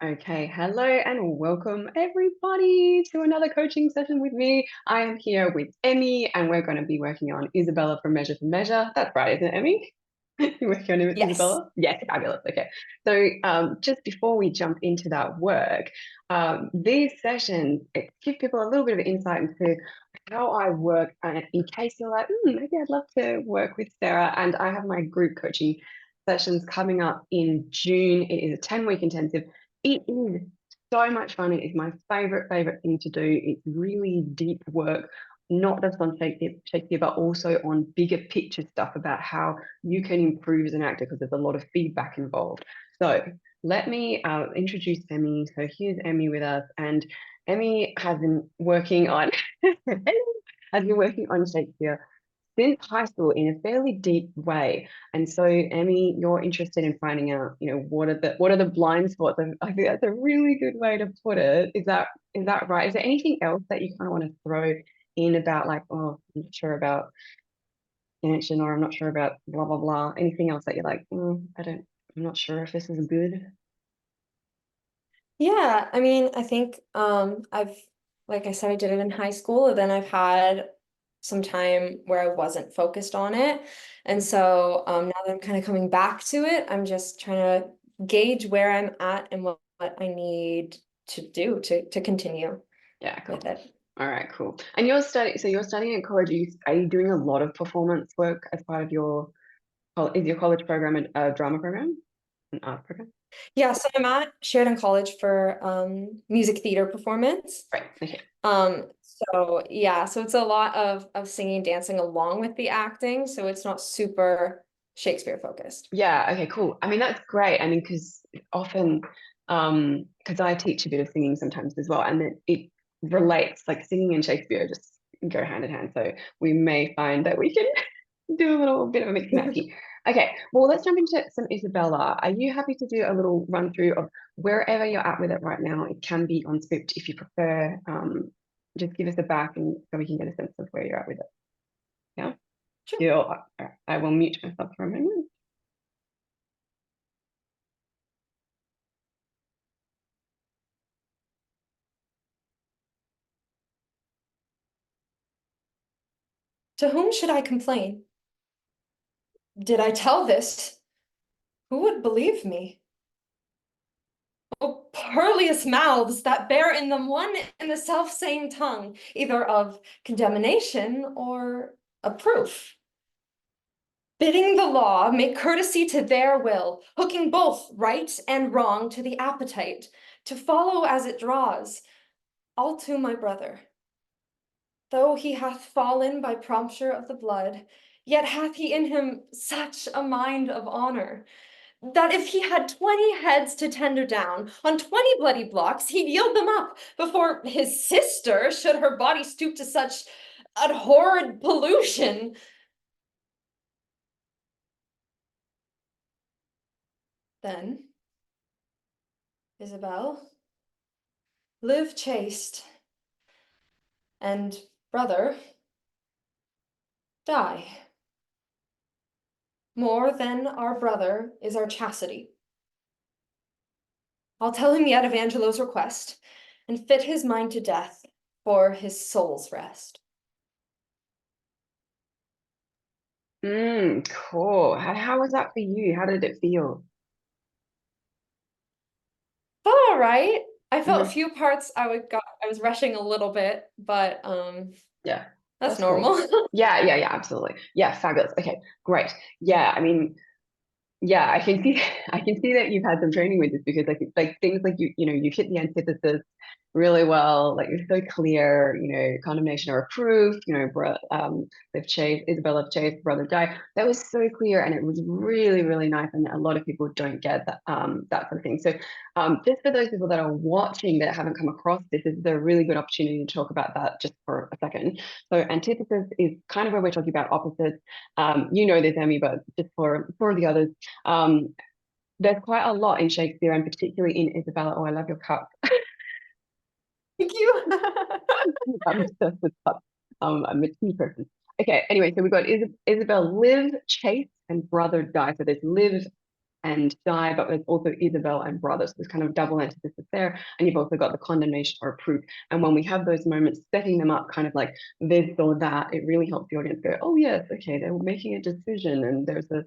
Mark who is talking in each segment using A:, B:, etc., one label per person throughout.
A: Okay, hello and welcome everybody to another coaching session with me. I am here with Emmy and we're going to be working on Isabella from Measure for Measure. That's right, isn't it, Emmy? You're working on
B: Yes.
A: Isabella? Yes, fabulous. Okay. So just before we jump into that work, these sessions give people a little bit of insight into how I work in case you're like, maybe I'd love to work with Sarah. And I have my group coaching sessions coming up in June. It is a 10-week intensive. It is so much fun. It is my favorite thing to do. It's really deep work, not just on Shakespeare, but also on bigger picture stuff about how you can improve as an actor because there's a lot of feedback involved. So let me introduce Emmy. So here's Emmy with us, and Emmy has been working on has been working on Shakespeare since high school in a fairly deep way. And so, Emmy, you're interested in finding out, what are the blind spots? And I think that's a really good way to put it. Is that right? Is there anything else that you kind of want to throw in about like, oh, I'm not sure about connection, or I'm not sure about blah blah blah? Anything else that you're like, I'm not sure if this is good.
B: Yeah, I mean, I think I've like I said, I did it in high school, and then I've had some time where I wasn't focused on it. And so now that I'm kind of coming back to it, I'm just trying to gauge where I'm at and what I need to do to continue
A: Yeah, cool.
B: with it.
A: All right, cool. And you're studying at college. Are you doing a lot of performance work as part of is your college program a drama program, an art program?
B: Yeah, so I'm at Sheridan College for music theater performance.
A: Right. Okay.
B: So yeah, so it's a lot of singing, dancing along with the acting, so it's not super Shakespeare focused.
A: Yeah. Okay. Cool. I mean, that's great. I mean, because often, because I teach a bit of singing sometimes as well, and it relates, like singing and Shakespeare just go hand in hand. So we may find that we can do a little bit of a mix and match. Okay, well, let's jump into some Isabella. Are you happy to do a little run through of wherever you're at with it right now? It can be on script if you prefer. Just give us a back and so we can get a sense of where you're at with it. Yeah.
B: Sure.
A: Deal. I will mute myself for a moment.
B: To whom should I complain? Did I tell this? Who would believe me? Oh, pearlious mouths that bear in them one and the self same tongue, either of condemnation or a proof. Bidding the law make courtesy to their will, hooking both right and wrong to the appetite, to follow as it draws, all to my brother. Though he hath fallen by prompture of the blood, yet hath he in him such a mind of honor, that if he had 20 heads to tender down on 20 bloody blocks, he'd yield them up before his sister should her body stoop to such abhorred pollution. Then, Isabel, live chaste, and brother, die. More than our brother is our chastity. I'll tell him yet of Angelo's request, and fit his mind to death for his soul's rest.
A: Cool. How was that for you? How did it feel?
B: But all right. I felt a
A: Hmm.
B: few parts I was rushing a little bit, but
A: Yeah,
B: that's
A: that's cool.
B: normal.
A: Yeah, absolutely. Yeah, fabulous. Okay, great. Yeah, I mean, yeah, I can see I can see that you've had some training with this because like things like you've hit the antithesis really well, like it's so clear, condemnation or proof, they've chased Isabella chased brother die. That was so clear and it was really, really nice. And a lot of people don't get that sort of thing. So just for those people that are watching that haven't come across this, this is a really good opportunity to talk about that just for a second. So antithesis is kind of where we're talking about opposites. You know this, Emmy, but just for the others, um, there's quite a lot in Shakespeare and particularly in Isabella. Oh, I love your cup.
B: Thank you.
A: I'm obsessed with cup. I'm a tea person. Okay, anyway, so we've got Isabel live, chase, and brother die. So there's live and Di, but there's also Isabel and brother. So there's kind of double antithesis there. And you've also got the condemnation or proof. And when we have those moments, setting them up kind of like this or that, it really helps the audience go, oh, yes, okay, they're making a decision and there's a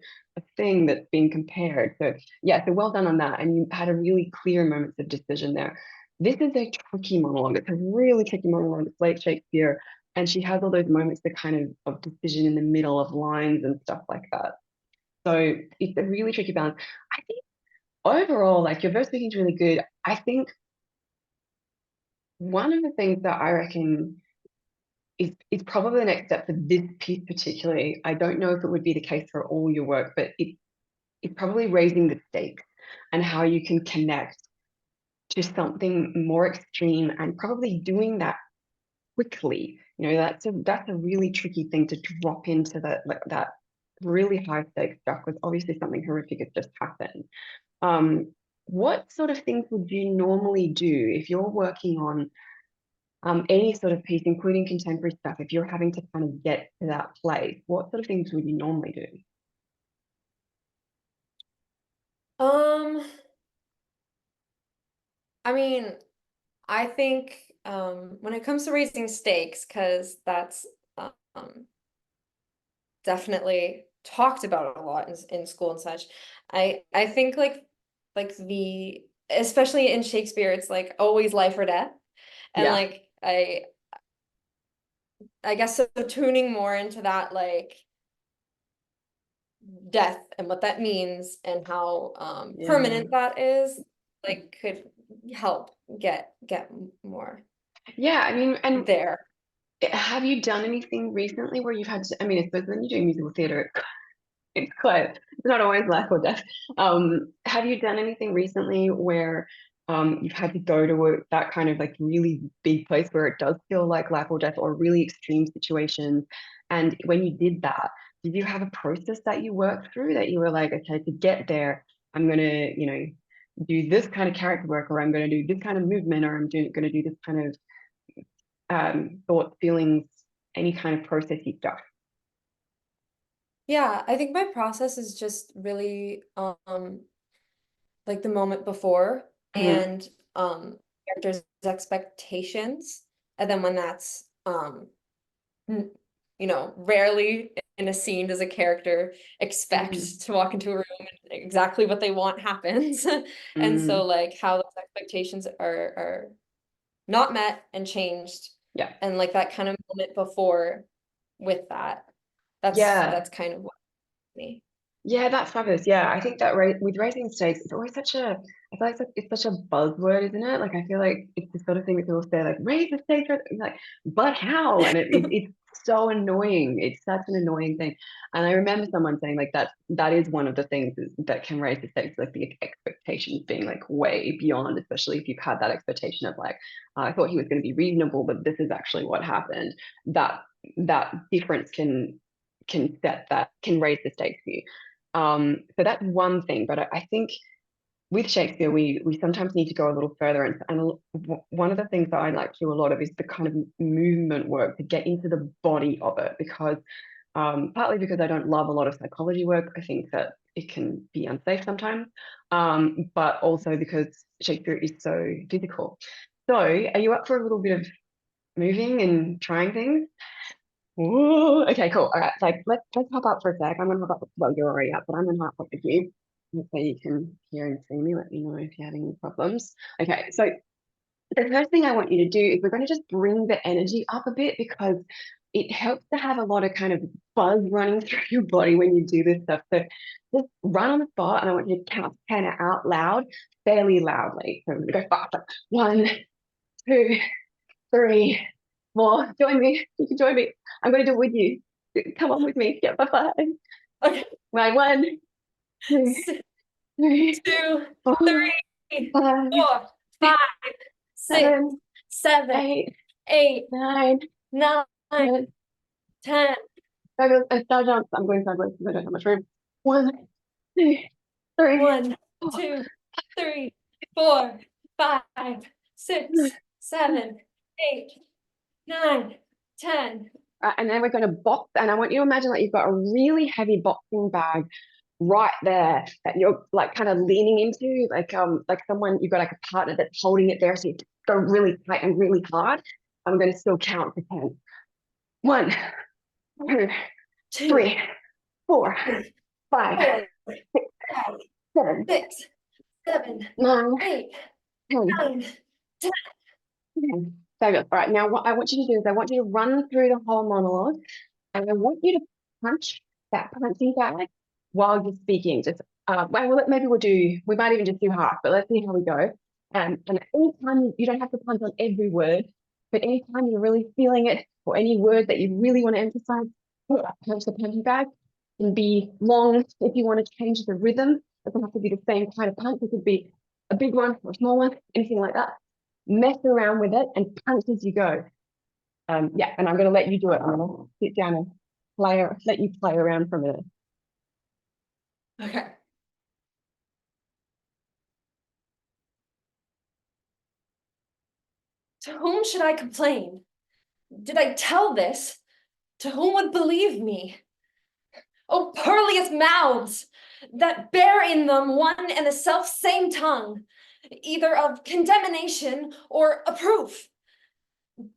A: thing that's being compared. So, yeah, so well done on that. And you had a really clear moments of decision there. This is a tricky monologue. It's a really tricky monologue. It's late Shakespeare. And she has all those moments that kind of decision in the middle of lines and stuff like that. So it's a really tricky balance. I think overall, like your verse speaking is really good. I think one of the things that I reckon is probably the next step for this piece particularly. I don't know if it would be the case for all your work, but it's probably raising the stakes and how you can connect to something more extreme and probably doing that quickly. You know, that's a really tricky thing to drop into that really high stakes stuff because obviously something horrific has just happened. What sort of things would you normally do if you're working on any sort of piece, including contemporary stuff, if you're having to kind of get to that place? What sort of things would you normally do?
B: Um, I mean, I think when it comes to raising stakes, because that's definitely talked about a lot in school and such. I think like the especially in Shakespeare, it's like always life or death. And
A: Yeah.
B: like I guess so tuning more into that like death and what that means and how
A: Yeah.
B: permanent that is, like could help get more
A: Yeah, I mean, and
B: there.
A: have you done anything recently where you've had to, I mean, I suppose when you're doing musical theatre, it's quite, it's not always life or death. Have you done anything recently where you've had to go to that kind of like really big place where it does feel like life or death or really extreme situations? And when you did that, did you have a process that you worked through that you were like, okay, to get there, I'm gonna, you know, do this kind of character work, or I'm gonna do this kind of movement, or gonna do this kind of thoughts, feelings, any kind of processy stuff?
B: Yeah, I think my process is just really like the moment before
A: Mhm.
B: and characters' expectations. And then when that's you know, rarely in a scene does a character
A: Mhm.
B: expect to walk into a room and exactly what they want happens. And
A: Mm.
B: so like how those expectations are not met and changed
A: Yeah.
B: and like that kind of moment before with that.
A: Yeah.
B: That's kind of what me.
A: Yeah, that's fabulous. Yeah, I think that with raising stakes, it's always such a, I feel like it's such a buzzword, isn't it? Like, I feel like it's the sort of thing that people say, like, raise the stakes, like, but how? And it's so annoying. It's such an annoying thing. And I remember someone saying, like, that is one of the things that can raise the stakes, like the expectations being like way beyond, especially if you've had that expectation of like, I thought he was going to be reasonable, but this is actually what happened. That difference can raise the stakes for you. So that's one thing, but I think with Shakespeare, we sometimes need to go a little further. And one of the things that I like to do a lot of is the kind of movement work to get into the body of it, because partly because I don't love a lot of psychology work. I think that it can be unsafe sometimes, but also because Shakespeare is so physical. So, are you up for a little bit of moving and trying things? Ooh, okay, cool. All right, like let's hop up for a sec. I'm gonna hop up. Well, you're already up, but I'm gonna hop up with you so you can hear and see me. Let me know if you're having any problems. Okay, so the first thing I want you to do is we're going to just bring the energy up a bit because it helps to have a lot of kind of buzz running through your body when you do this stuff. So just run on the spot, and I want you to count 10 out loud, fairly loudly. So I'm gonna go faster. 1, 2, 3, 4. Join me. You can join me. I'm going to do it with you. Come on with me. Yeah, bye-bye.
B: Okay.
A: Right, 1, 2, 3,
B: Two,
A: 4,
B: three,
A: 5,
B: 4, 5, 6,
A: 7,
B: 7,
A: 8,
B: 8,
A: 9,
B: 9,
A: 10.
B: 10.
A: Fabulous. And star jumps. I'm going sideways because I don't have much room. 1, 2, 3,
B: 1,
A: 4.
B: 2, 3, 4, 5, 6, 7, 8, 9, 10.
A: And then we're going to box. And I want you to imagine like you've got a really heavy boxing bag right there that you're like kind of leaning into, like someone, you've got like a partner that's holding it there, so you go really tight and really hard. I'm going to still count to 10. 1, 2,
B: 2,
A: 3, 4,
B: 3,
A: 5,
B: 4,
A: 6,
B: 5,
A: 7,
B: 6, 7,
A: 9,
B: 8,
A: 10.
B: 9, 10.
A: Okay. Fabulous. All right. Now, what I want you to do is I want you to run through the whole monologue, and I want you to punch that punching bag while you're speaking. Just maybe we might even just do half, but let's see how we go. And anytime you don't have to punch on every word, but anytime you're really feeling it, or any word that you really want to emphasize, punch the punching bag. It can be long if you want to change the rhythm. It doesn't have to be the same kind of punch. It could be a big one or a small one, anything like that. Mess around with it and punch as you go. Yeah, and I'm going to let you do it. I'm going to sit down and let you play around for a minute.
B: Okay. To whom should I complain? Did I tell this? To whom would believe me? Oh, pearliest mouths that bear in them one and the self-same tongue, either of condemnation or approof,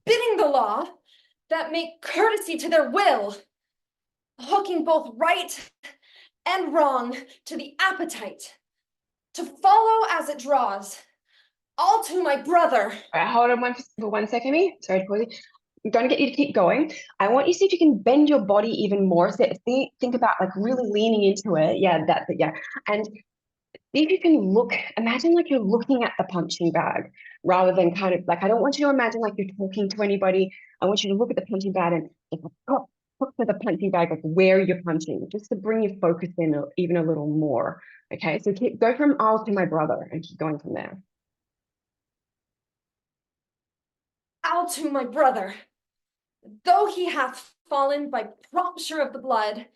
B: bidding the law that make courtesy to their will, hooking both right and wrong to the appetite, to follow as it draws, all to my brother.
A: All right, hold on for 1 second, me. Sorry to pause you. I'm going to get you to keep going. I want you to see if you can bend your body even more. So think about like really leaning into it. Yeah, that's it. Yeah. And see if you can imagine like you're looking at the punching bag rather than kind of like, I don't want you to imagine like you're talking to anybody. I want you to look at the punching bag and look to the punching bag, like where you're punching, just to bring your focus in even a little more. Okay, so go from I'll to my brother and keep going from there.
B: I'll to my brother. Though he hath fallen by prompture of the blood,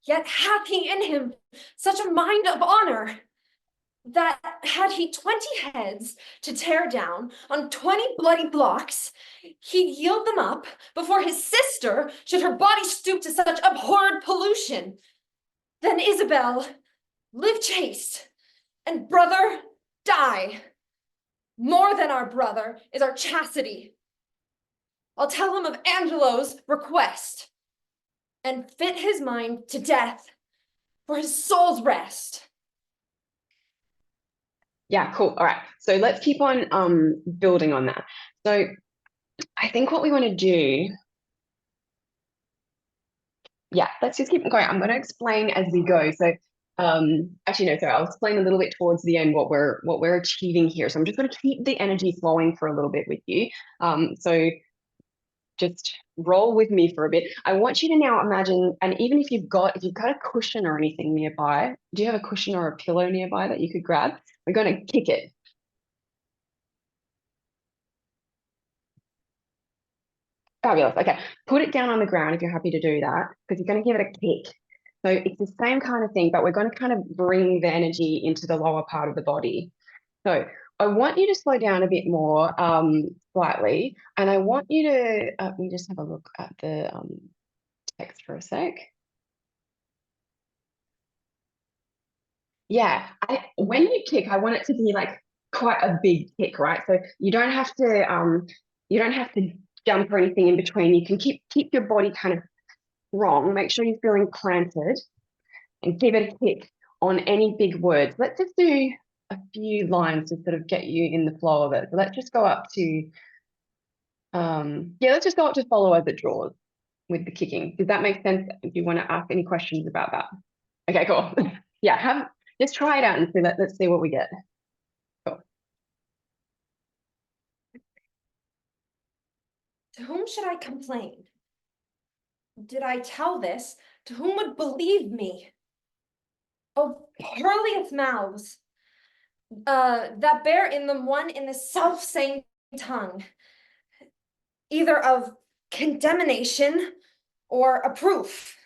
B: yet hath he in him such a mind of honor, that had he 20 heads to tear down on 20 bloody blocks, he'd yield them up before his sister should her body stoop to such abhorred pollution. Then Isabel, live chaste, and brother, die. More than our brother is our chastity. I'll tell him of Angelo's request, and fit his mind to death for his soul's rest.
A: Yeah, cool. All right. So let's keep on building on that. So I think what we want to do, yeah, let's just keep going. I'm going to explain as we go. So actually no, sorry, I'll explain a little bit towards the end what we're achieving here. So I'm just going to keep the energy flowing for a little bit with you. So just roll with me for a bit. I want you to now imagine, and even if you've got a cushion or anything nearby, do you have a cushion or a pillow nearby that you could grab? We're going to kick it. Fabulous. Okay. Put it down on the ground if you're happy to do that, because you're going to give it a kick. So it's the same kind of thing, but we're going to kind of bring the energy into the lower part of the body. So I want you to slow down a bit more, slightly, and I want you to, let me just have a look at the text for a sec. Yeah, when you kick, I want it to be like quite a big kick, right? So you don't have to jump or anything in between. You can keep your body kind of strong. Make sure you're feeling planted and give it a kick on any big words. Let's just do a few lines to sort of get you in the flow of it. So let's just go up to let's just go up to follow as it draws with the kicking. Does that make sense? Do you want to ask any questions about that? Okay, cool. Yeah, just try it out and see let's see what we get. Cool.
B: To whom should I complain? Did I tell this? To whom would believe me? Oh, pearliest mouths that bear in them one in the self-same tongue, either of condemnation or approof,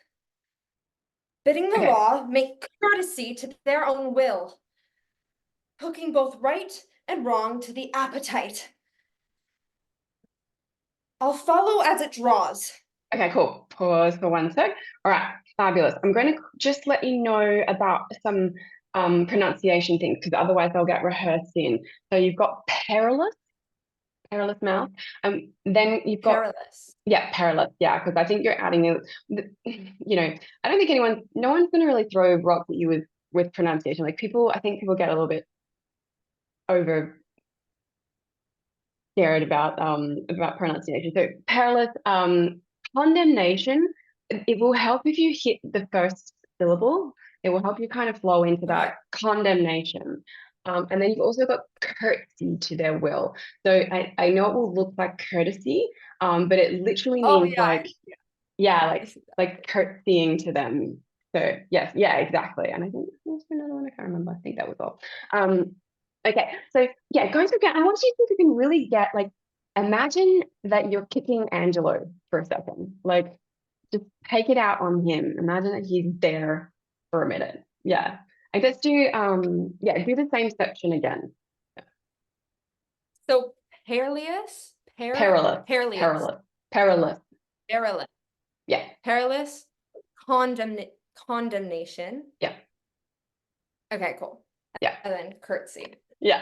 B: bidding the
A: Okay.
B: law make courtesy to their own will, hooking both right and wrong to the appetite. I'll follow as it draws.
A: Okay, cool. Pause for 1 sec. All right. Fabulous. I'm going to just let you know about some pronunciation things because otherwise they'll get rehearsed in. So you've got perilous mouth. Then you've got,
B: Perilous.
A: yeah, perilous. Yeah, because I think you're adding you know, I don't think no one's going to really throw rocks at you with pronunciation. Like I think people get a little bit over scared about pronunciation. So perilous, condemnation, it will help if you hit the first syllable. It will help you kind of flow into that condemnation. And then you've also got courtesy to their will. So I know it will look like courtesy, but it literally
B: Oh
A: means
B: yeah.
A: yeah, like curtsying to them. So yes, yeah, exactly. And I think there's another one I can't remember. I think that was all. Okay, so yeah, going through again, I want you to can really get like, imagine that you're kicking Angelo for a second. Like, just take it out on him. Imagine that he's there for a minute. Yeah. I guess do do the same section again.
B: So perilous,
A: Perilous,
B: perilous,
A: perilous, perilous.
B: perilous,
A: Yeah,
B: perilous, condemnation.
A: yeah,
B: Okay, cool.
A: yeah,
B: And then curtsy.
A: yeah.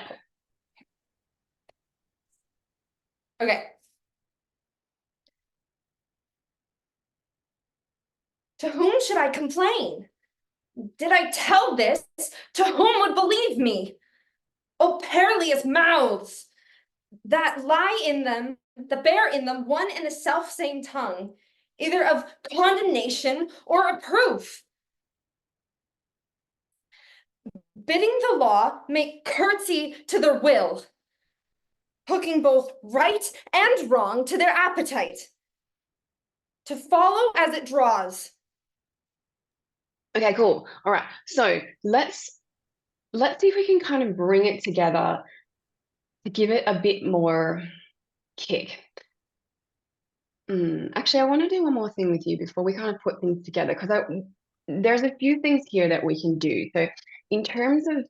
B: Okay. To whom should I complain? Did I tell this? To whom would believe me? Oh, perilous mouths that lie in them, that bear in them one and the self same tongue, either of condemnation or approof. Bidding the law make curtsy to their will, hooking both right and wrong to their appetite, to follow as it draws.
A: Okay, cool. All right. So let's see if we can kind of bring it together to give it a bit more kick. Actually, I want to do one more thing with you before we kind of put things together because there's a few things here that we can do. So in terms of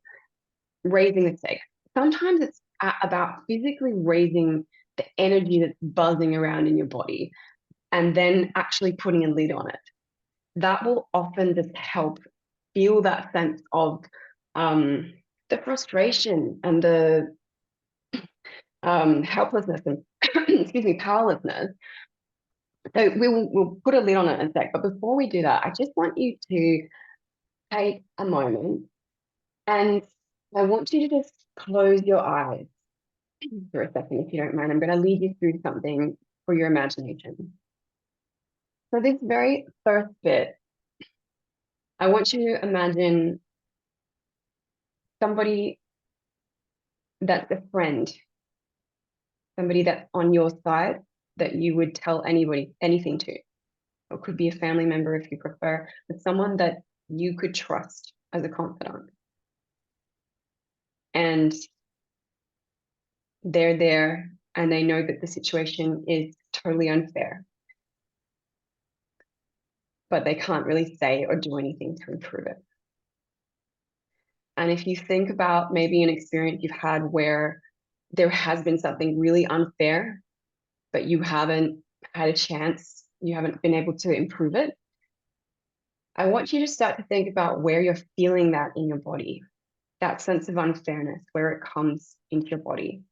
A: raising the stakes, sometimes it's about physically raising the energy that's buzzing around in your body and then actually putting a lid on it. That will often just help feel that sense of the frustration and the helplessness and excuse me, powerlessness. So we'll put a lid on it in a sec. But before we do that, I just want you to take a moment and I want you to just close your eyes for a second, if you don't mind. I'm going to lead you through something for your imagination. So this very first bit, I want you to imagine somebody that's a friend, somebody that's on your side that you would tell anybody anything to. Or it could be a family member if you prefer, but someone that you could trust as a confidant. And they're there and they know that the situation is totally unfair, but they can't really say or do anything to improve it. And if you think about maybe an experience you've had where there has been something really unfair, but you haven't had a chance, you haven't been able to improve it, I want you to start to think about where you're feeling that in your body, that sense of unfairness, where it comes into your body.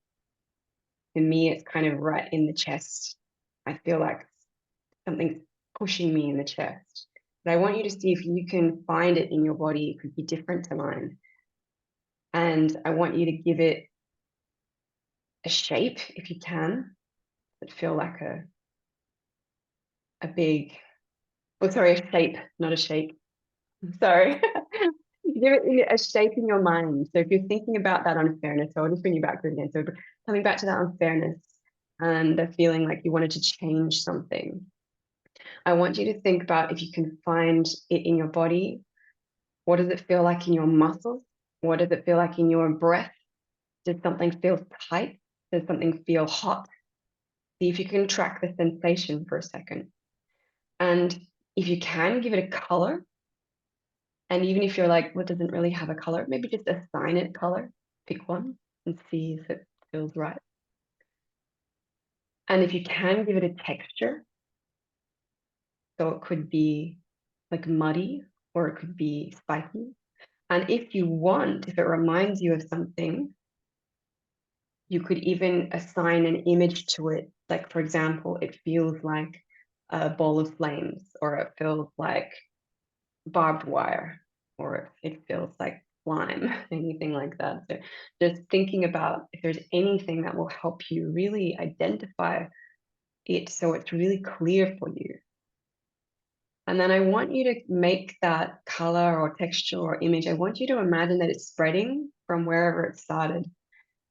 A: For me, it's kind of right in the chest. I feel like something's pushing me in the chest. But I want you to see if you can find it in your body. It could be different to mine. And I want you to give it a shape if you can, that feel like a big, oh, sorry, a shape, not a shape. Sorry. Give it a shape in your mind. So if you're thinking about that unfairness, so I'll just bring you back again. So coming back to that unfairness and the feeling like you wanted to change something, I want you to think about if you can find it in your body. What does it feel like in your muscles? What does it feel like in your breath? Does something feel tight? Does something feel hot? See if you can track the sensation for a second. And if you can, give it a color. And even if you're like, well, it doesn't really have a color, maybe just assign it color, pick one and see if it feels right. And if you can, give it a texture. So it could be like muddy, or it could be spiky. And if you want, if it reminds you of something, you could even assign an image to it. Like, for example, it feels like a ball of flames, or it feels like barbed wire, or it feels like slime, anything like that. So just thinking about if there's anything that will help you really identify it so it's really clear for you. And then I want you to make that color or texture or image, I want you to imagine that it's spreading from wherever it started.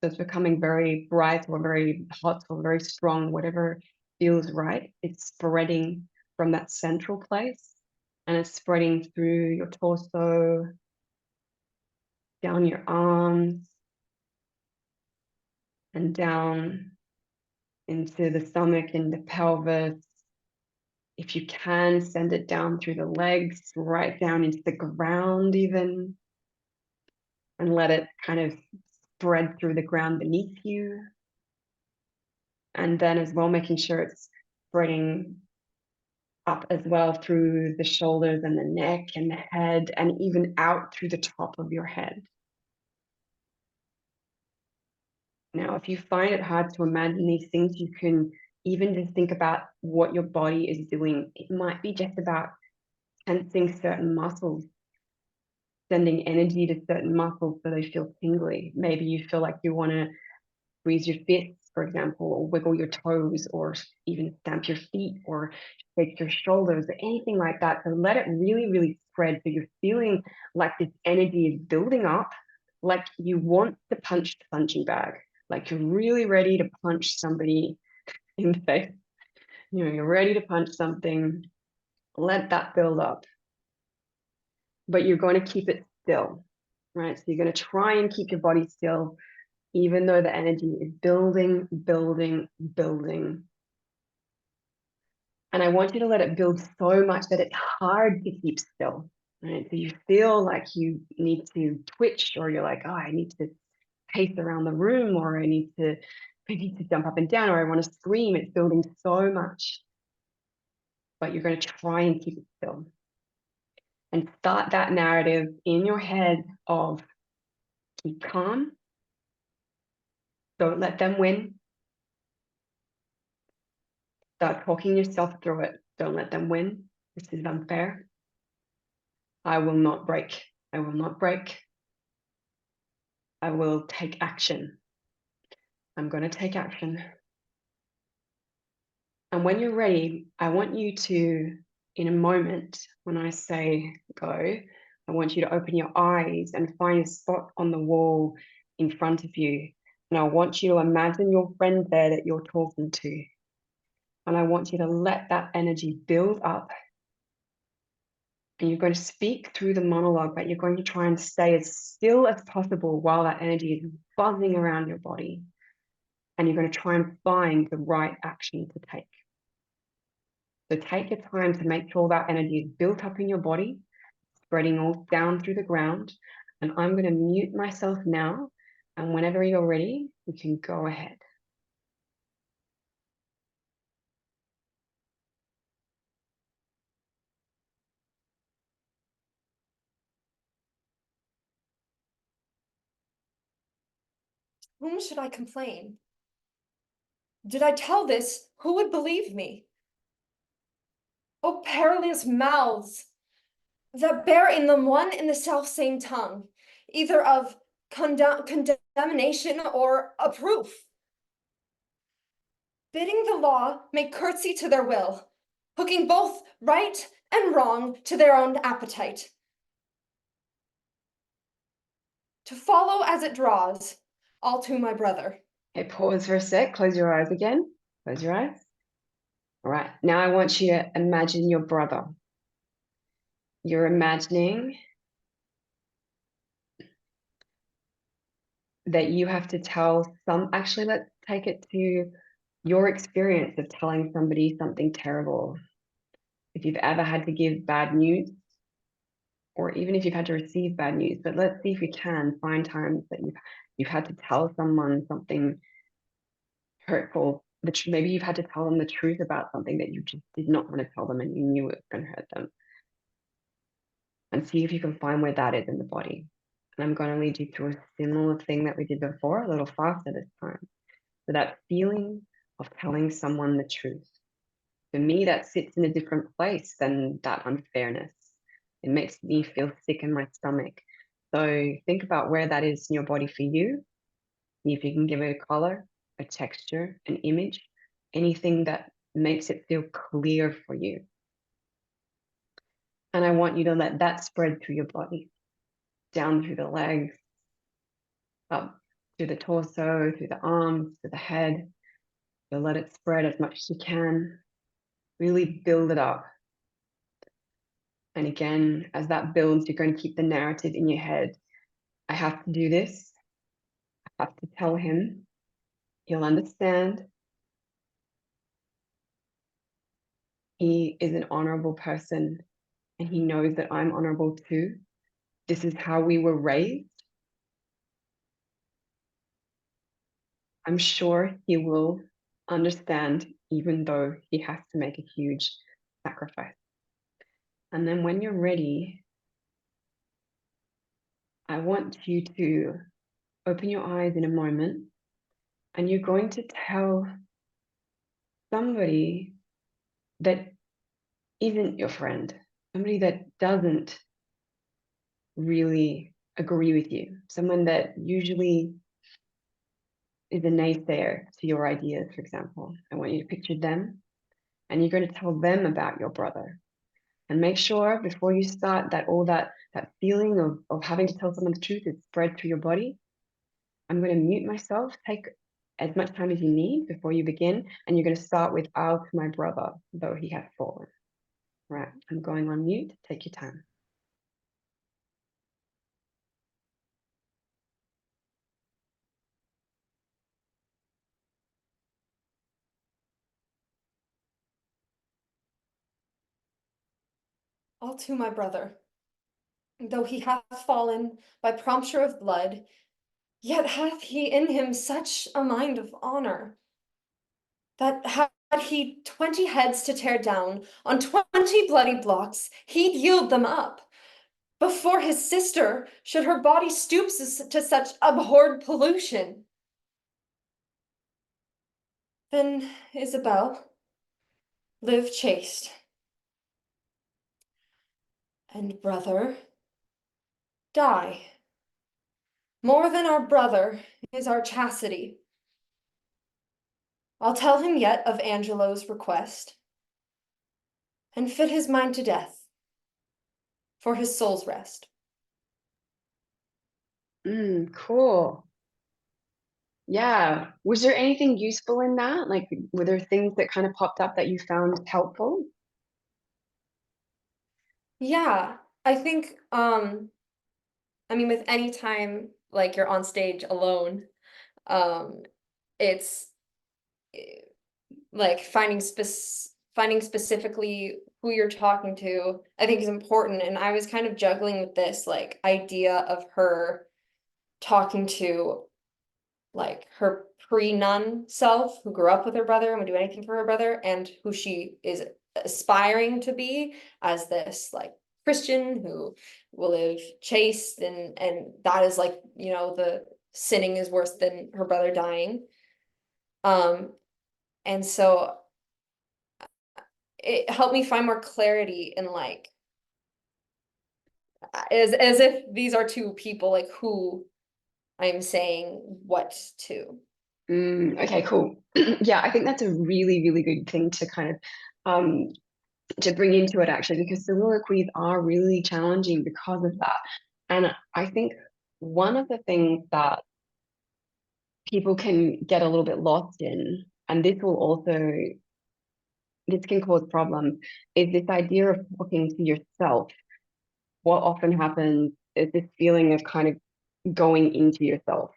A: So it's becoming very bright or very hot or very strong, whatever feels right. It's spreading from that central place, and it's spreading through your torso, down your arms, and down into the stomach and the pelvis. If you can, send it down through the legs, right down into the ground even, and let it kind of spread through the ground beneath you. And then as well, making sure it's spreading up as well through the shoulders and the neck and the head, and even out through the top of your head. Now, if you find it hard to imagine these things, you can even just think about what your body is doing. It might be just about tensing certain muscles, sending energy to certain muscles so they feel tingly. Maybe you feel like you want to squeeze your fists, for example, or wiggle your toes, or even stamp your feet, or shake your shoulders, or anything like that. So let it really, really spread. So you're feeling like this energy is building up, like you want to punch the punching bag, like you're really ready to punch somebody in the face. You know, you're ready to punch something. Let that build up. But you're going to keep it still, right? So you're going to try and keep your body still, even though the energy is building, building, building. And I want you to let it build so much that it's hard to keep still, right? So you feel like you need to twitch, or you're like, oh, I need to pace around the room, or I need to jump up and down, or I want to scream. It's building so much, but you're going to try and keep it still. And start that narrative in your head of keep calm, don't let them win. Start talking yourself through it. Don't let them win. This is unfair. I will not break. I will not break. I will take action. I'm going to take action. And when you're ready, I want you to, in a moment, when I say go, I want you to open your eyes and find a spot on the wall in front of you. And I want you to imagine your friend there that you're talking to. And I want you to let that energy build up. And you're going to speak through the monologue, but you're going to try and stay as still as possible while that energy is buzzing around your body. And you're going to try and find the right action to take. So take your time to make sure that energy is built up in your body, spreading all down through the ground. And I'm going to mute myself now. And whenever you're ready, you can go ahead.
B: Whom should I complain? Did I tell this, who would believe me? Oh, perilous mouths that bear in them one and the self-same tongue, either of condemnation or approof. Bidding the law make curtsy to their will, hooking both right and wrong to their own appetite. To follow as it draws, all to my brother.
A: Okay, pause for a sec. Close your eyes again. Close your eyes. All right, now I want you to imagine your brother. You're imagining that you have to tell actually, let's take it to your experience of telling somebody something terrible. If you've ever had to give bad news, or even if you've had to receive bad news, but let's see if you can find times that you've had to tell someone something hurtful. Maybe you've had to tell them the truth about something that you just did not want to tell them and you knew it was going to hurt them. and see if you can find where that is in the body. And I'm going to lead you through a similar thing that we did before, a little faster this time. So that feeling of telling someone the truth. For me, that sits in a different place than that unfairness. It makes me feel sick in my stomach. So think about where that is in your body for you. See if you can give it a color, a texture, an image, anything that makes it feel clear for you. And I want you to let that spread through your body, down through the legs, up through the torso, through the arms, to the head. So let it spread as much as you can. Really build it up. And again, as that builds, you're going to keep the narrative in your head. I have to do this. I have to tell him. He'll understand. He is an honorable person, and he knows that I'm honorable too. This is how we were raised. I'm sure he will understand, even though he has to make a huge sacrifice. And then when you're ready, I want you to open your eyes in a moment, and you're going to tell somebody that isn't your friend, somebody that doesn't really agree with you, someone that usually is a naysayer to your ideas, for example. I want you to picture them, and you're going to tell them about your brother. And make sure before you start that all that feeling of having to tell someone the truth is spread through your body. I'm going to mute myself. Take as much time as you need before you begin. And you're going to start with, "Out my brother, though he has fallen." Right, I'm going on mute. Take your time.
B: All to my brother. Though he hath fallen by prompture of blood, yet hath he in him such a mind of honor, that had he 20 heads to tear down, on 20 bloody blocks, he'd yield them up, before his sister should her body stoop to such abhorred pollution. Then, Isabel, live chaste. And brother, die. More than our brother is our chastity. I'll tell him yet of Angelo's request, and fit his mind to death, for his soul's rest.
A: Cool. Yeah. Was there anything useful in that? Like, were there things that kind of popped up that you found helpful?
B: Yeah, I think, I mean, with any time like you're on stage alone, it's like finding specifically who you're talking to, I think is important. And I was kind of juggling with this like idea of her talking to like her pre-nun self who grew up with her brother and would do anything for her brother, and who she is aspiring to be as this like Christian who will live chaste, and that is like, you know, the sinning is worse than her brother dying. And so it helped me find more clarity in like as if these are two people like who I'm saying what to.
A: Okay, cool. Yeah, I think that's a really, really good thing to kind of to bring into it, actually, because soliloquies are really challenging because of that. And I think one of the things that people can get a little bit lost in, and this can cause problems, is this idea of talking to yourself. What often happens is this feeling of kind of going into yourself.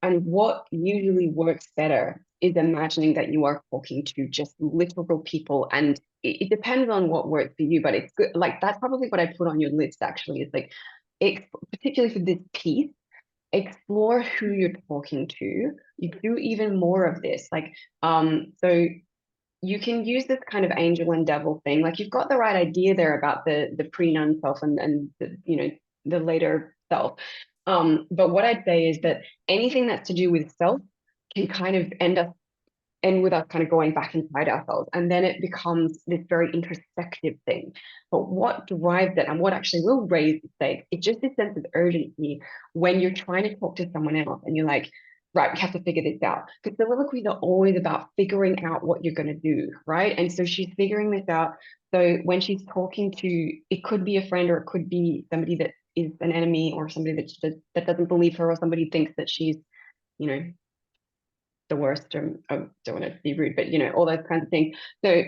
A: And what usually works better is imagining that you are talking to just literal people. And it depends on what works for you, but it's good. Like, that's probably what I put on your list, actually, is like, particularly for this piece, explore who you're talking to. You do even more of this. Like, so you can use this kind of angel and devil thing. Like you've got the right idea there about the pre-nun self and the, you know, the later self. But what I'd say is that anything that's to do with self can kind of end with us kind of going back inside ourselves. And then it becomes this very introspective thing. But what drives it and what actually will raise the stakes, it's just this sense of urgency when you're trying to talk to someone else and you're like, right, we have to figure this out. Because soliloquies are always about figuring out what you're going to do, right? And so she's figuring this out. So when she's talking to, it could be a friend or it could be somebody that is an enemy or somebody that doesn't believe her or somebody thinks that she's, you know, the worst. I don't want to be rude, but you know, all those kinds of things. So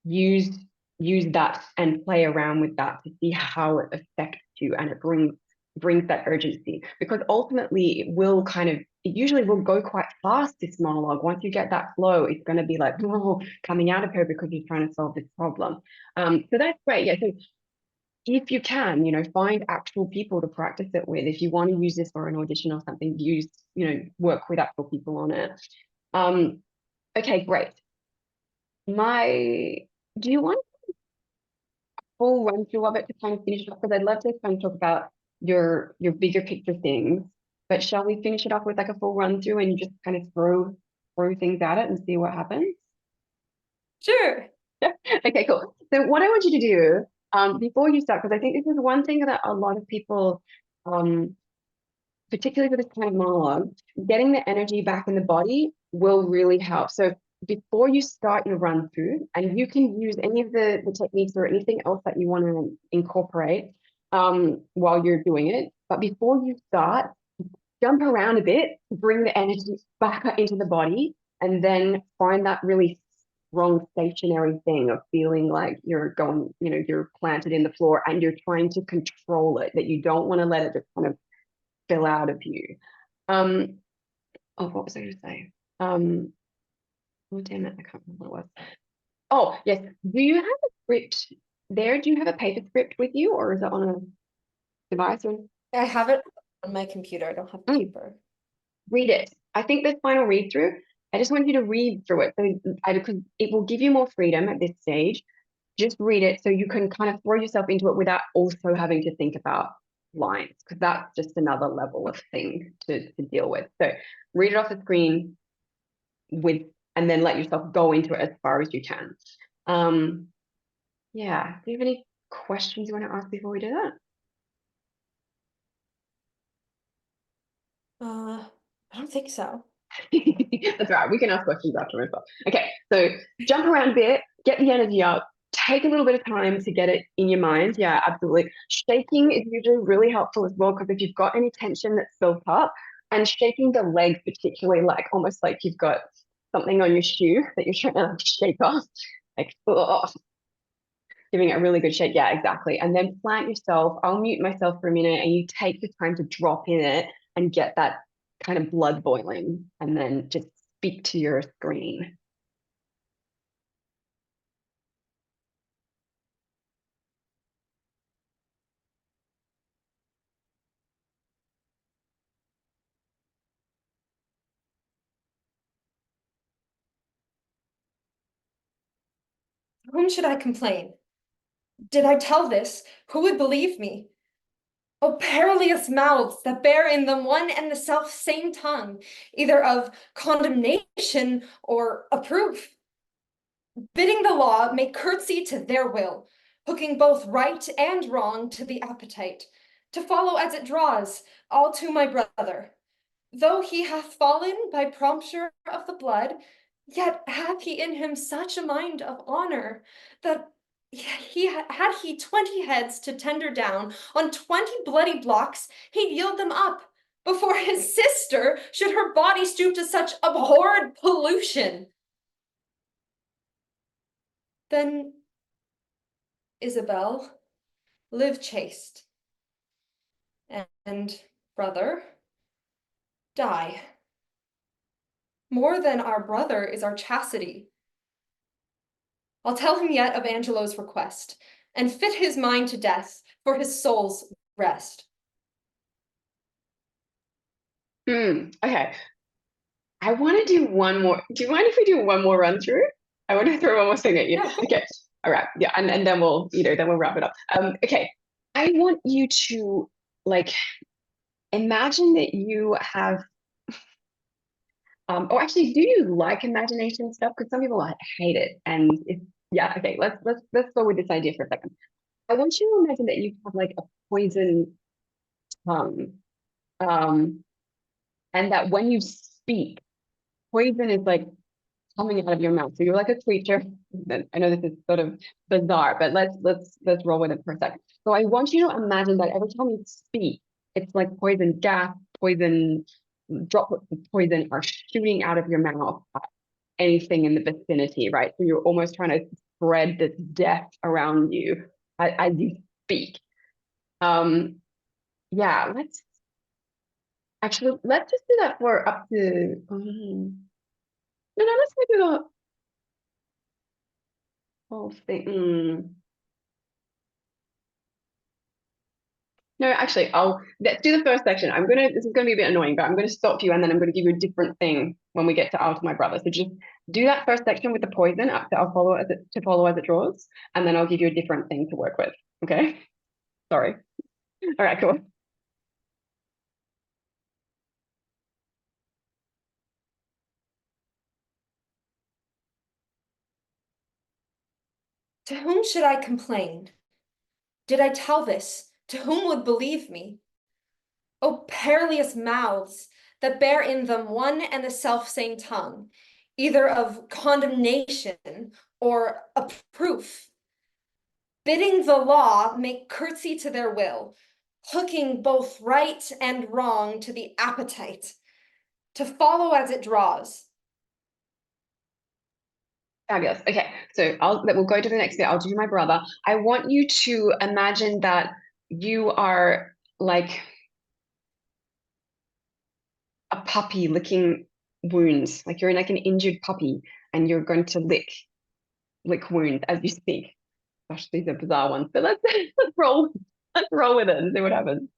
A: use that and play around with that to see how it affects you, and it brings that urgency, because ultimately it usually will go quite fast, this monologue. Once you get that flow, it's going to be like coming out of her because you're trying to solve this problem. So that's great. Yeah. So if you can, you know, find actual people to practice it with. If you want to use this for an audition or something, work with actual people on it. Okay, great. Do you want a full run through of it to kind of finish it off? Because I'd love to kind of talk about your bigger picture things, but shall we finish it off with like a full run through and you just kind of throw things at it and see what happens?
B: Sure.
A: Okay, cool. So what I want you to do, before you start, because I think this is one thing that a lot of people, particularly for this kind of monologue, getting the energy back in the body will really help. So before you start your run through, and you can use any of the techniques or anything else that you want to incorporate while you're doing it. But before you start, jump around a bit, bring the energy back into the body, and then find that really strong stationary thing of feeling like you're going, you know, you're planted in the floor and you're trying to control it, that you don't want to let it just kind of spill out of you. What was I going to say? Oh, damn it, I can't remember what it was. Oh, yes. Do you have a script there? Do you have a paper script with you, or is it on a device? Or...
B: I have it on my computer. I don't have paper.
A: Read it. I think this final read through, I just want you to read through it. Because it will give you more freedom at this stage. Just read it so you can kind of throw yourself into it without also having to think about lines, because that's just another level of thing to deal with. So read it off the screen and then let yourself go into it as far as you can. Yeah. Do you have any questions you want to ask before we do that?
B: I don't think so.
A: That's right. We can ask questions afterwards. Okay, so jump around a bit, get the energy up, take a little bit of time to get it in your mind. Yeah, absolutely. Shaking is usually really helpful as well, because if you've got any tension that's built up, and shaking the legs, particularly, like almost like you've got something on your shoe that you're trying to like shake off, like giving it a really good shake. Yeah, exactly. And then plant yourself. I'll mute myself for a minute, and you take the time to drop in it and get that kind of blood boiling, and then just speak to your screen.
B: Whom should I complain? Did I tell this, who would believe me? O perilous mouths that bear in them one and the self same tongue, either of condemnation or approof, bidding the law make curtsy to their will, hooking both right and wrong to the appetite, to follow as it draws, all to my brother. Though he hath fallen by prompture of the blood, yet hath he in him such a mind of honor, that had he 20 heads to tender down on 20 bloody blocks, he'd yield them up, before his sister should her body stoop to such abhorred pollution. Then, Isabel, live chaste, and, brother, die. More than our brother is our chastity. I'll tell him yet of Angelo's request, and fit his mind to death for his soul's rest.
A: Okay. I want to do one more. Do you mind if we do one more run through? I want to throw one more thing at you.
B: Yeah, cool.
A: Okay. All right. Yeah. And then we'll, then we'll wrap it up. Okay. I want you to like imagine that you have or actually, do you like imagination stuff? Because some people like, hate it. And it's yeah, okay, let's go with this idea for a second. I want you to imagine that you have like a poison tongue. Um, and that when you speak, poison is like coming out of your mouth. So you're like a creature. I know this is sort of bizarre, but let's roll with it for a second. So I want you to imagine that every time you speak, it's like poison gas, poison droplets of poison are shooting out of your mouth at anything in the vicinity, right? So you're almost trying to spread this death around you as you speak. Um, yeah, let's just do that for up to no, let's do the whole thing. No, actually, let's do the first section. This is gonna be a bit annoying, but I'm gonna stop you and then I'm gonna give you a different thing when we get to Out of My Brother. So just do that first section with the poison up to I'll follow as it draws, and then I'll give you a different thing to work with. Okay? Sorry. All right, cool.
B: To whom should I complain? Did I tell this, to whom would believe me? O perilous mouths that bear in them one and the self-same tongue, either of condemnation or a proof, bidding the law make curtsy to their will, hooking both right and wrong to the appetite, to follow as it draws.
A: Fabulous. Okay, so we'll go to the next bit. I'll do my brother. I want you to imagine that you are like a puppy licking wounds. Like you're like an injured puppy, and you're going to lick wounds as you speak. Gosh, these are bizarre ones, but let's roll. Let's roll with it and see what happens.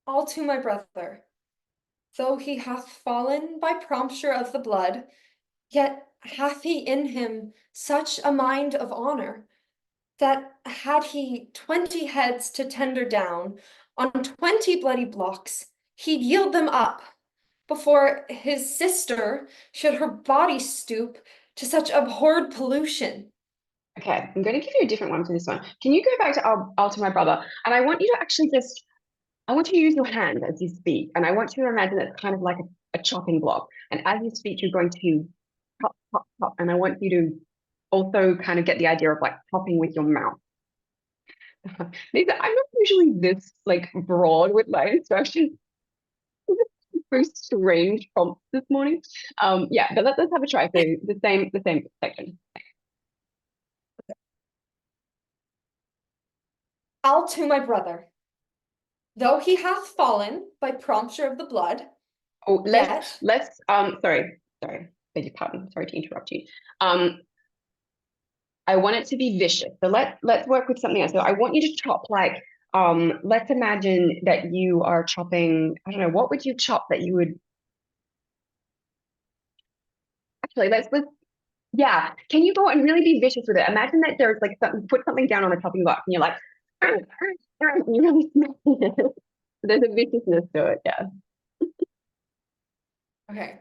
B: All to my brother, though he hath fallen by prompture of the blood, yet hath he in him such a mind of honor, that had he 20 heads to tender down on 20 bloody blocks, he'd yield them up before his sister should her body stoop to such abhorred pollution.
A: Okay, I'm going to give you a different one for this one. Can you go back to I'll to my brother? And I want you to actually I want you to use your hand as you speak, and I want you to imagine it's kind of like a chopping block. And as you speak, you're going to chop, chop, chop. And I want you to also kind of get the idea of like chopping with your mouth. I'm not usually this like broad with my instructions. Very strange prompts this morning. Yeah, but let's have a try. So the same section.
B: I'll to my brother, though he hath fallen by prompture of the blood,
A: Oh,
B: yet
A: let's sorry, beg your pardon. Sorry to interrupt you. I want it to be vicious. So let's work with something else. So I want you to chop like let's imagine that you are chopping, I don't know, what would you chop that you would actually let's yeah. Can you go and really be vicious with it? Imagine that there's like something, put something down on the chopping block and you're like and you really smell it. There's a viciousness to it, yeah.
B: okay.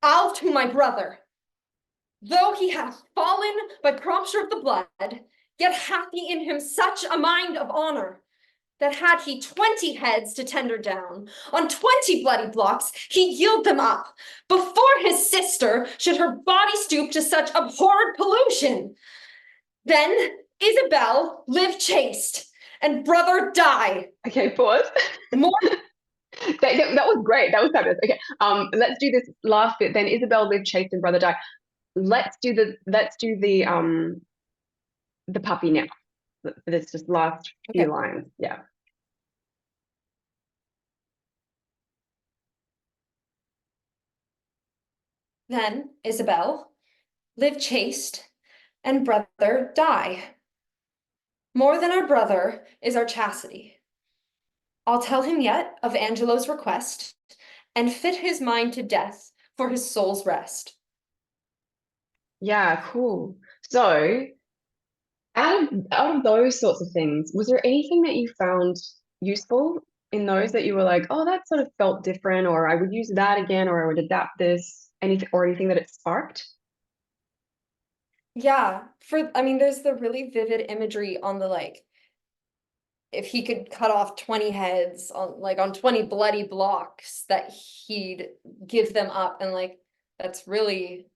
B: I'll to my brother, though he hath fallen by prompture of the blood, yet hath he in him such a mind of honor, that had he 20 heads to tender down, on 20 bloody blocks, he'd yield them up, before his sister should her body stoop to such abhorred pollution. Then Isabel live chaste, and brother die.
A: Okay, pause.
B: More
A: That was great. That was fabulous. Okay, let's do this last bit. Then Isabel lived chaste and brother died. Let's do the puppy now. This just last few
B: okay.
A: lines. Yeah.
B: Then Isabel live chaste, and brother die. More than our brother is our chastity. I'll tell him yet of Angelo's request, and fit his mind to death for his soul's rest.
A: Yeah, cool. So out of those sorts of things, was there anything that you found useful in those that you were like, oh, that sort of felt different, or I would use that again, or I would adapt this, anything that it sparked?
B: Yeah, I mean, there's the really vivid imagery on the like, if he could cut off 20 heads on 20 bloody blocks, that he'd give them up, and like that's really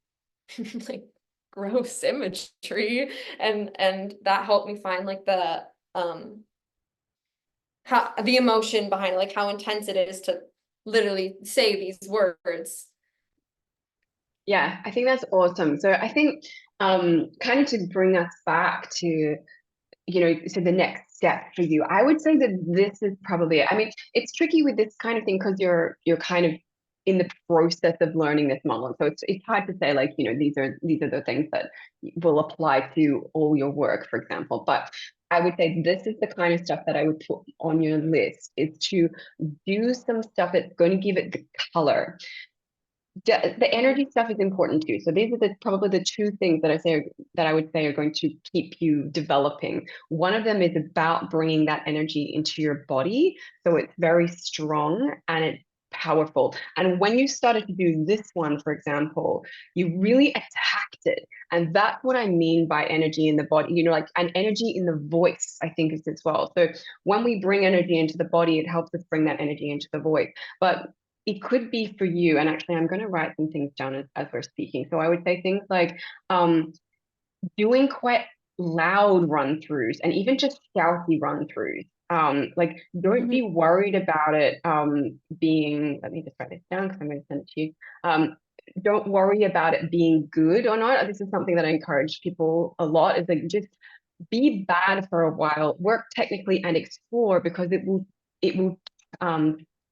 B: like gross imagery, and that helped me find like the how the emotion behind it, like how intense it is to literally say these words.
A: Yeah, I think that's awesome. So I think kind of to bring us back to so the next step for you, I would say that this is probably it. I mean, it's tricky with this kind of thing because you're kind of in the process of learning this monologue. So it's hard to say like, these are the things that will apply to all your work, for example. But I would say this is the kind of stuff that I would put on your list is to do some stuff that's going to give it the color. The energy stuff is important too. So these are probably the two things that I would say are going to keep you developing. One of them is about bringing that energy into your body, so it's very strong and it's powerful. And when you started to do this one, for example, you really attacked it, and that's what I mean by energy in the body. Like an energy in the voice, I think is as well. So when we bring energy into the body, it helps us bring that energy into the voice. But it could be for you, and actually I'm going to write some things down as we're speaking. So I would say things like doing quite loud run throughs and even just shouty run throughs. Like don't be worried about it being, let me just write this down because I'm going to send it to you. Don't worry about it being good or not. This is something that I encourage people a lot, is like just be bad for a while, work technically and explore, because it will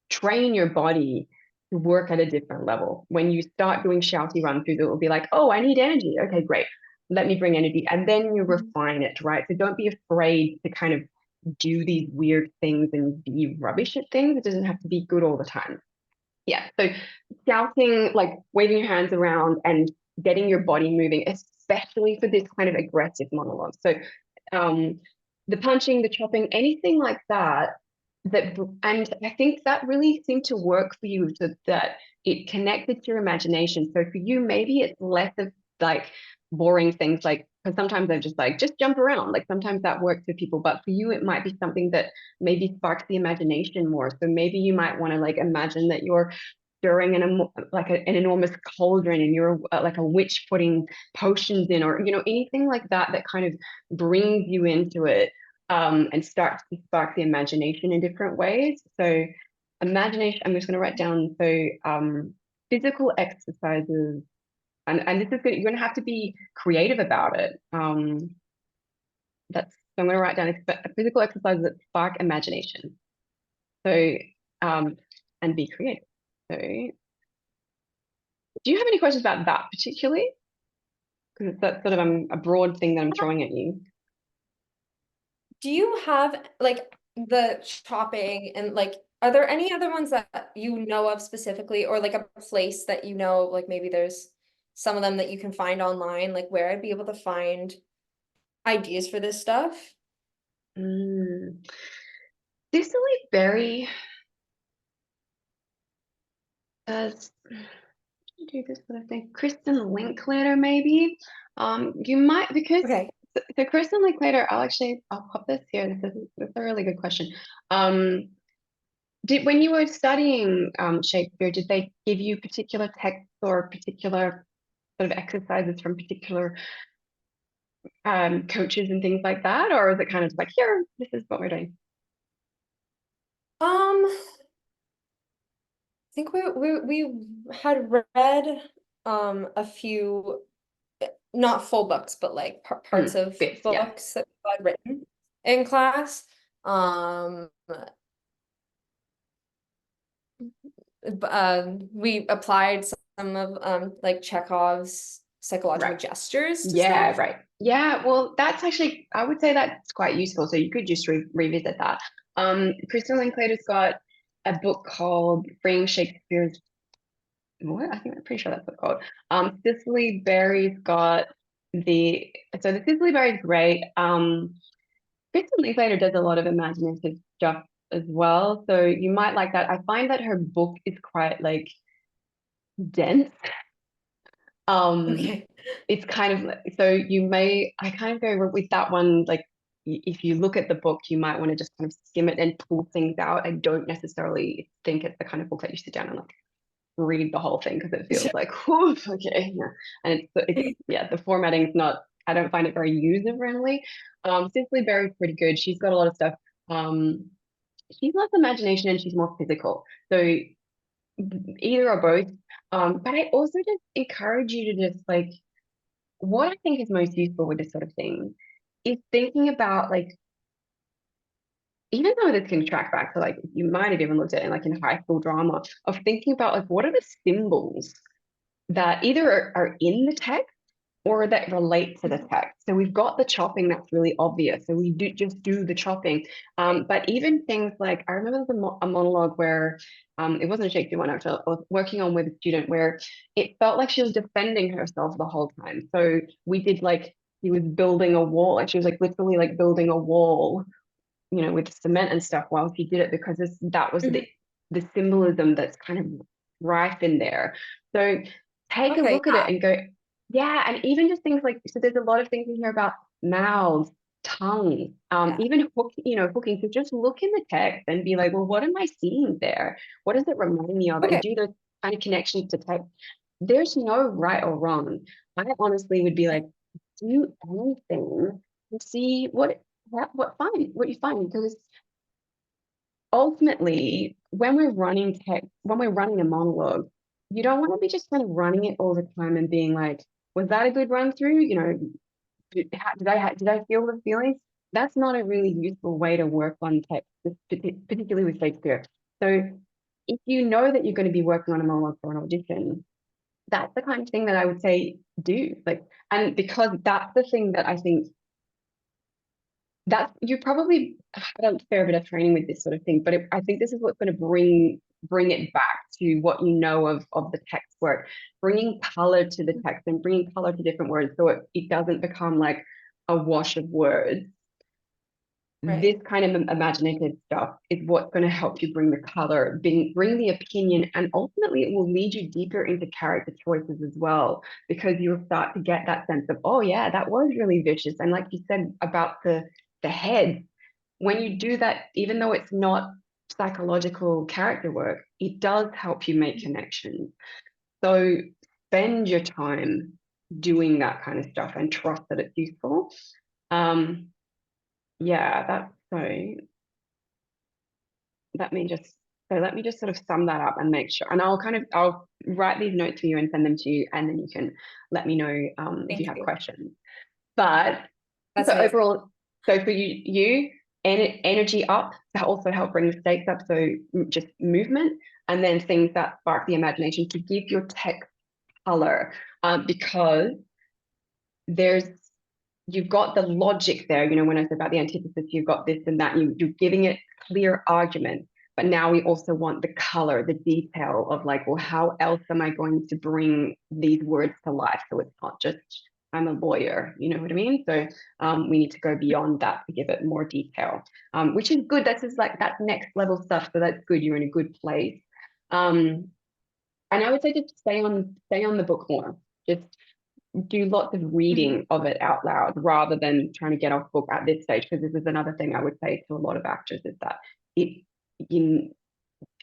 A: train your body to work at a different level. When you start doing shouty run throughs, it will be like, oh, I need energy. Okay, great. Let me bring energy. And then you refine it, right? So don't be afraid to kind of do these weird things and be rubbish at things. It doesn't have to be good all the time. Yeah. So shouting, like waving your hands around and getting your body moving, especially for this kind of aggressive monologue. So um, the punching, the chopping, anything like that. And I think that really seemed to work for you, so that it connected to your imagination. So for you, maybe it's less of like boring things, like because sometimes I'm just jump around. Like sometimes that works for people, but for you, it might be something that maybe sparks the imagination more. So maybe you might want to like imagine that you're stirring an enormous cauldron, and you're like a witch putting potions in, or anything like that that kind of brings you into it, and starts to spark the imagination in different ways. So imagination, I'm just going to write down, so physical exercises, and this is good, you're going to have to be creative about it. So I'm going to write down physical exercises that spark imagination. So and be creative. So do you have any questions about that particularly? Because that's sort of a broad thing that I'm throwing at you.
B: Do you have like the chopping, and like are there any other ones that you know of specifically, or like a place that like maybe there's some of them that you can find online, like where I'd be able to find ideas for this stuff?
A: Mm. Cicely Berry does do this sort of thing. Kristen Linklater, maybe. You might, because
B: Okay.
A: so Kristen Linklater, I'll pop this here. This is a really good question. When you were studying Shakespeare, did they give you particular texts or particular sort of exercises from particular coaches and things like that, or is it kind of like, here, this is what we're doing?
B: I think we had read a few, not full books, but like parts of
A: Bits, yeah,
B: books that I'd written in class. Um, we applied some of like Chekhov's psychological
A: right,
B: gestures to
A: yeah,
B: stuff.
A: right. Yeah, well, that's actually, I would say that's quite useful. So you could just revisit that. Crystal Linklater's got a book called Bring Shakespeare's, what? I think I'm pretty sure that's what it's called. Cicely Berry's got the Cicely Berry's great. Crystal Linklater does a lot of imaginative stuff as well. So you might like that. I find that her book is quite like dense. Um,
B: Okay.
A: it's kind of so I kind of go with that one, like if you look at the book, you might want to just kind of skim it and pull things out. I don't necessarily think it's the kind of book that you sit down and like read the whole thing because it feels like, whew, okay, yeah. And it's yeah, the formatting's not, I don't find it very user friendly. Cicely Berry's pretty good. She's got a lot of stuff. Um, she's less imagination and she's more physical. So either or both. But I also just encourage you to just like what I think is most useful with this sort of thing is thinking about like even though this can track back to like you might have even looked at it like in high school drama of thinking about like what are the symbols that either are in the text or that relate to the text. So we've got the chopping that's really obvious. So we do just do the chopping. But even things like I remember a monologue where it wasn't a Shakespeare one actually. I was working on with a student where it felt like she was defending herself the whole time. So we did like she was building a wall, like she was like literally like building a wall, with cement and stuff while she did it because that was
B: Mhm.
A: the symbolism that's kind of rife in there. So take a
B: Okay,
A: look at it
B: yeah.
A: and go, yeah, and even just things like so there's a lot of things in here about mouths, tongue,
B: Yeah.
A: even hooking. So just look in the text and be like, well, what am I seeing there? What does it remind me of? And
B: Okay.
A: do those kind of connections to text. There's no right or wrong. I honestly would be like, do anything and see what you find because ultimately when we're running a monologue, you don't want to be just kind of running it all the time and being like, was that a good run through? Did I feel the feelings? That's not a really useful way to work on text, particularly with Shakespeare. So if you know that you're going to be working on a monologue for an audition, that's the kind of thing that I would say do. Like, and because that's the thing that I think that you probably had a fair bit of training with this sort of thing, but I think this is what's going to bring it back to what you know of the text work, bringing color to the text and bringing color to different words, so it doesn't become like a wash of words.
B: Right.
A: This kind of imaginative stuff is what's going to help you bring the color, bring the opinion, and ultimately it will lead you deeper into character choices as well, because you'll start to get that sense of, oh yeah, that was really vicious. And like you said about the head, when you do that, even though it's not psychological character work, it does help you make connections. So spend your time doing that kind of stuff and trust that it's useful. Um, yeah, that's so let me just sort of sum that up and make sure. And I'll write these notes for you and send them to you, and then you can let me know if you
B: Thank
A: have
B: you.
A: questions. But
B: That's
A: so
B: amazing.
A: overall, so for energy up to also help bring the stakes up. So just movement, and then things that spark the imagination to give your text color, because there's you've got the logic there. When I said about the antithesis, you've got this and that. You're giving it clear argument. But now we also want the color, the detail of like, well, how else am I going to bring these words to life? So it's not just I'm a lawyer, you know what I mean? So we need to go beyond that to give it more detail, which is good. That's just like that's next level stuff. So that's good. You're in a good place. Um, and I would say just stay on the book more. Just do lots of
B: Mhm.
A: reading of it out loud rather than trying to get off book at this stage. Because this is another thing I would say to a lot of actors is that it you,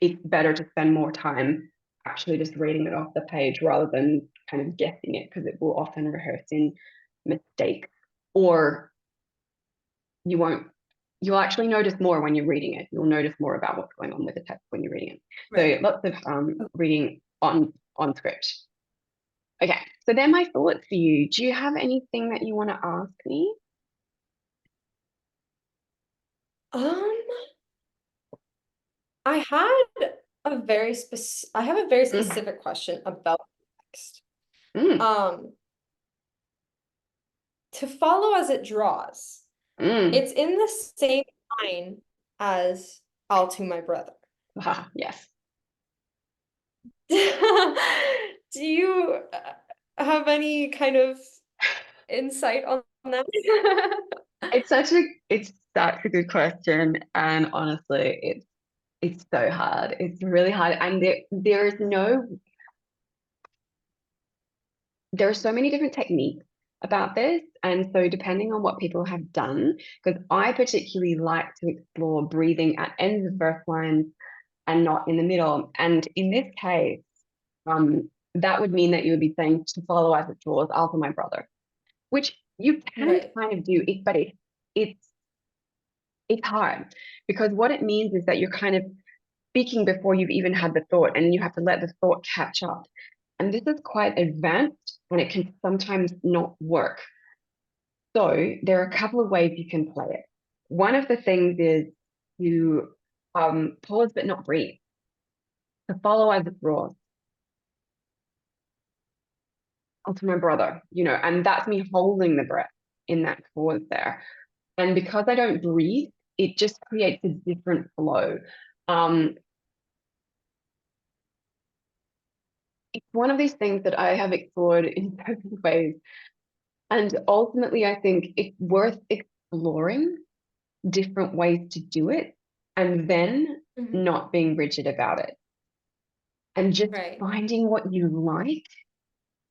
A: it's better to spend more time actually just reading it off the page rather than kind of guessing it, because it will often rehearse in mistakes, or you won't you'll actually notice more when you're reading it. You'll notice more about what's going on with the text when you're reading it.
B: Right.
A: So lots of reading on script. Okay, so they're my thoughts for you. Do you have anything that you want to ask me?
B: Um, I had I have a very
A: Mm,
B: specific question about text.
A: mm,
B: Um, To follow as it draws.
A: Mm.
B: It's in the same line as I'll to my brother.
A: Ah, yes.
B: Do you have any kind of insight on that?
A: It's such a good question, and honestly, it's so hard. It's really hard, and there are so many different techniques about this, and so depending on what people have done, because I particularly like to explore breathing at ends of verse lines and not in the middle. And in this case, that would mean that you would be saying to follow as it draws, I'll my brother, which you can
B: Right,
A: kind of do, but it's it's hard because what it means is that you're kind of speaking before you've even had the thought, and you have to let the thought catch up. And this is quite advanced and it can sometimes not work. So there are a couple of ways you can play it. One of the things is to pause but not breathe, to follow as it draws. Oh, to my brother, and that's me holding the breath in that pause there. And because I don't breathe, it just creates a different flow. Um, it's one of these things that I have explored in so many ways. And ultimately, I think it's worth exploring different ways to do it and then
B: mhm,
A: not being rigid about it and just
B: right,
A: finding what you like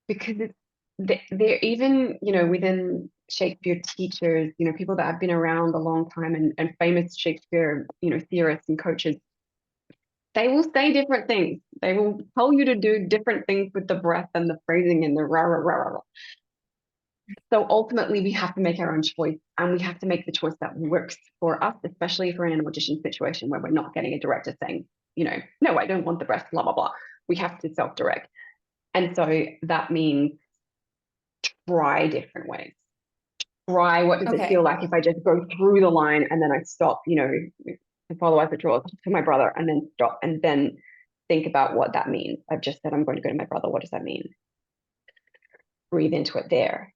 A: because they're even, within Shakespeare teachers, people that have been around a long time and famous Shakespeare, theorists and coaches, they will say different things. They will tell you to do different things with the breath and the phrasing and the rah, rah, rah, rah, rah. So ultimately, we have to make our own choice and we have to make the choice that works for us, especially if we're in an audition situation where we're not getting a director saying, no, I don't want the breath, blah, blah, blah. We have to self direct. And so that means try different ways. Try what does it feel
B: okay,
A: like if I just go through the line and then I stop, to follow as it draws to my brother and then stop and then think about what that means. I've just said I'm going to go to my brother. What does that mean? Breathe into it there,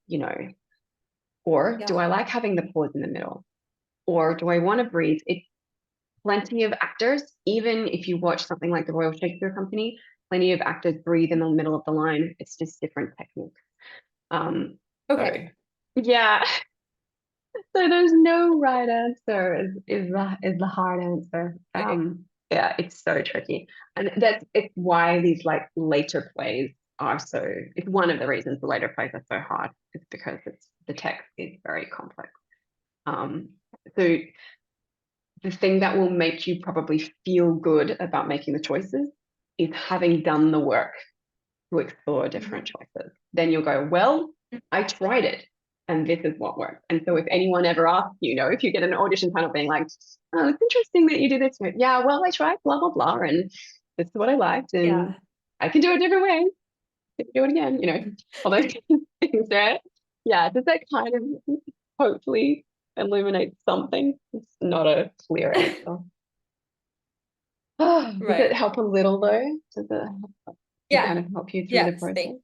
A: Or do
B: yeah,
A: I like having the pause in the middle? Or do I want to breathe? It's plenty of actors, even if you watch something like the Royal Shakespeare Company, plenty of actors breathe in the middle of the line. It's just different techniques. Um, so
B: okay,
A: yeah, so there's no right answer is the hard answer.
B: right,
A: Yeah, it's so tricky. And it's why these like later plays are so it's one of the reasons the later plays are so hard. It's because the text is very complex. Um, so the thing that will make you probably feel good about making the choices is having done the work to explore different
B: mhm,
A: choices. Then you'll go, well, I tried it and this is what worked. And so if anyone ever asks if you get an audition panel being like, oh, it's interesting that you did this. Yeah, well, I tried blah, blah, blah. And this is what I liked. And
B: yeah,
A: I can do it a different way. I can do it again, all those things, right? Yeah, does that kind of hopefully illuminate something? It's not a clear answer. Does it
B: right,
A: help a little though? Does it to
B: yeah,
A: kind of help you through the
B: yes,
A: process?
B: thank,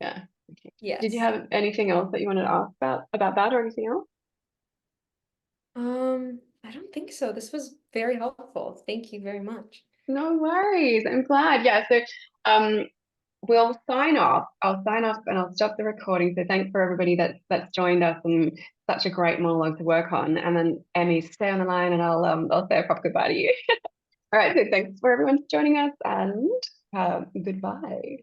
A: Yeah. Okay. Did you
B: yes.
A: have anything else that you wanted to ask about that or anything else?
B: I don't think so. This was very helpful. Thank you very much.
A: No worries. I'm glad. Yeah. So um we'll sign off. I'll sign off and I'll stop the recording. So thanks for everybody that's joined us and such a great monologue to work on. And then Emmy, stay on the line and I'll say a proper goodbye to you. All right. So thanks for everyone joining us and goodbye.